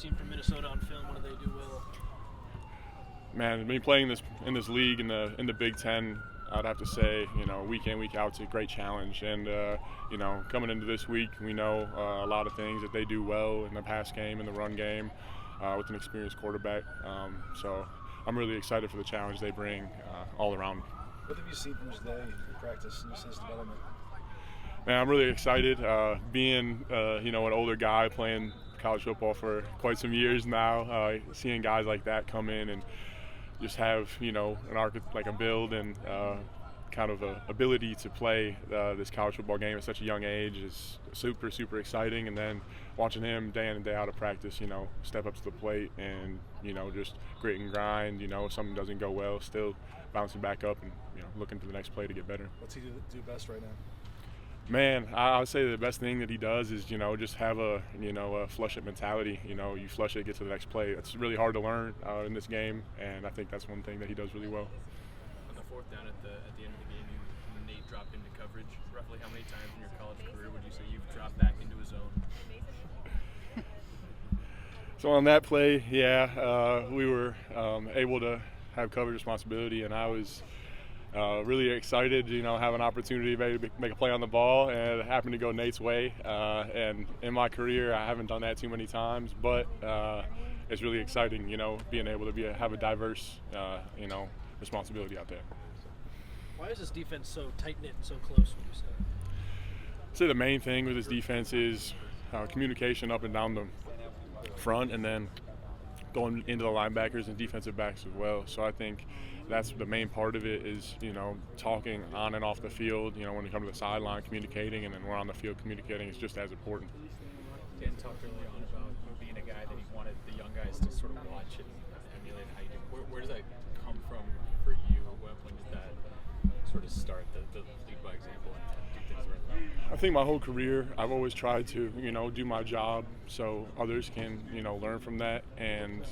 seen from Minnesota on film? What do they do well? Man, me playing in this league in the Big Ten, I'd have to say, week in, week out, it's a great challenge. And coming into this week, we know a lot of things that they do well in the pass game and the run game with an experienced quarterback. So I'm really excited for the challenge they bring all around. What have you seen from today in practice and his development? Man, I'm really excited. Being an older guy playing college football for quite some years now, seeing guys like that come in and just have a build and kind of a ability to play this college football game at such a young age is super exciting. And then watching him day in and day out of practice, step up to the plate and just grit and grind. If something doesn't go well, still bouncing back up and looking for the next play to get better. What's he do best right now? Man, I would say the best thing that he does is, just have a flush it mentality. You flush it, get to the next play. It's really hard to learn in this game, and I think that's one thing that he does really well. On the fourth down at the end of the game, Nate dropped into coverage. Roughly how many times in your college career would you say you've dropped back into his zone? So on that play, we were able to have coverage responsibility, and I was really excited, have an opportunity to make a play on the ball, and it happened to go Nate's way. And in my career, I haven't done that too many times, but it's really exciting, being able to have a diverse, responsibility out there. Why is this defense so tight-knit and so close, would you say? I'd say the main thing with this defense is communication up and down the front, and then going into the linebackers and defensive backs as well. So I think that's the main part of it is, talking on and off the field, when you come to the sideline, communicating, and then we're on the field communicating is just as important. Dan talked early on about being a guy that he wanted the young guys to sort of watch and emulate how you do. Where does that come from for you? When did that sort of start, the lead by example and do things right now? I think my whole career I've always tried to, do my job so others can, learn from that. And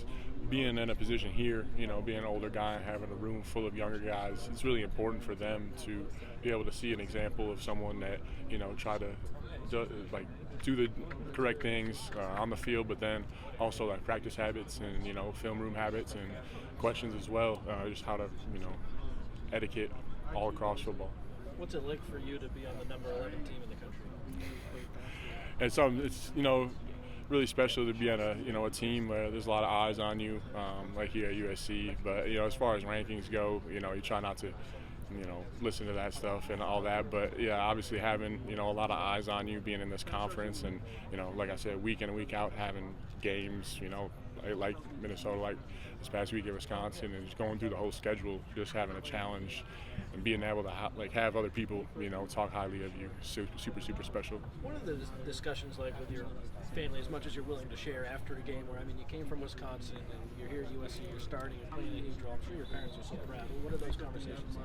being in a position here, being an older guy and having a room full of younger guys, it's really important for them to be able to see an example of someone that, try to do the correct things on the field, but then also like practice habits and, film room habits and questions as well, just how to, etiquette all across football. What's it like for you to be on the number 11 team in the country? And it's really special to be on a team where there's a lot of eyes on you, like here at USC. But as far as rankings go, you try not to listen to that stuff and all that. But yeah, obviously having a lot of eyes on you, being in this conference, and like I said, week in and week out having games, like Minnesota, like this past week at Wisconsin, and just going through the whole schedule, just having a challenge and being able to have other people talk highly of you, super special. What are the discussions like with your family, as much as you're willing to share after a game where, you came from Wisconsin and you're here at USC, you're starting and playing a huge role. I'm sure your parents are so proud. What are those conversations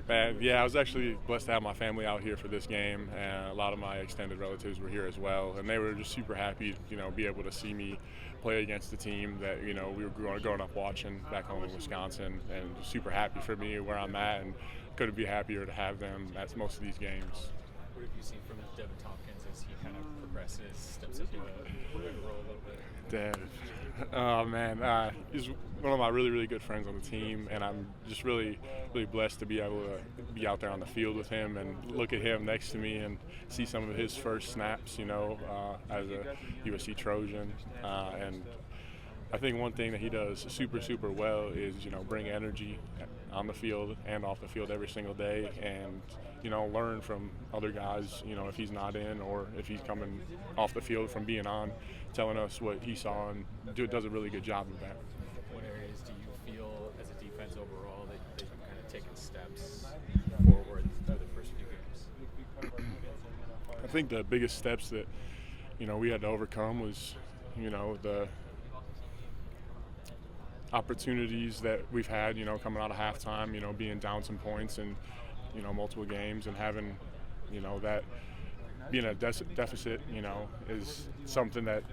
like? Yeah, I was actually blessed to have my family out here for this game, and a lot of my extended relatives were here as well, and they were just super happy, be able to see me play against the team that we were growing up watching back home in Wisconsin, and just super happy for me where I'm at, and couldn't be happier to have them at most of these games. What have you seen from Devin Tompkins as he kind of progresses, steps into a role a little bit? Dev, oh man, he's one of my really good friends on the team, and I'm just really blessed to be able to be out there on the field with him and look at him next to me and see some of his first snaps, as a USC Trojan, and I think one thing that he does super well is bring energy on the field and off the field every single day, and learn from other guys, if he's not in or if he's coming off the field from being on, telling us what he saw, and does a really good job of that. What areas do you feel as a defense overall that you've kind of taken steps forward through the first few games? I think the biggest steps that we had to overcome was the opportunities that we've had coming out of halftime, being down some points and multiple games, and having that being a deficit is something that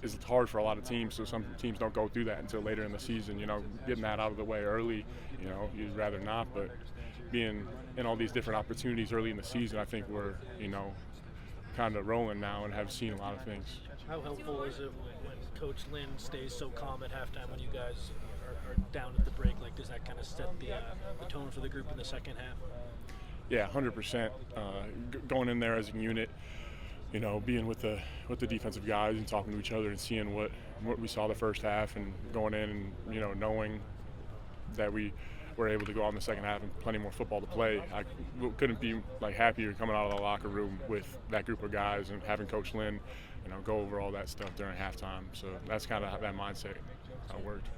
is hard for a lot of teams. So some teams don't go through that until later in the season. Getting that out of the way early, you'd rather not, but being in all these different opportunities early in the season, I think we're kind of rolling now and have seen a lot of things. How helpful is it when Coach Lynn stays so calm at halftime when you guys are down at the break? Like, does that kind of set the tone for the group in the second half? Yeah, 100%. Going in there as a unit, you know, being with the defensive guys and talking to each other and seeing what we saw the first half, and going in and, you know, knowing that we were able to go out in the second half and plenty more football to play. I couldn't be like happier coming out of the locker room with that group of guys and having Coach Lynn, you know, go over all that stuff during halftime. So that's kind of how that mindset worked.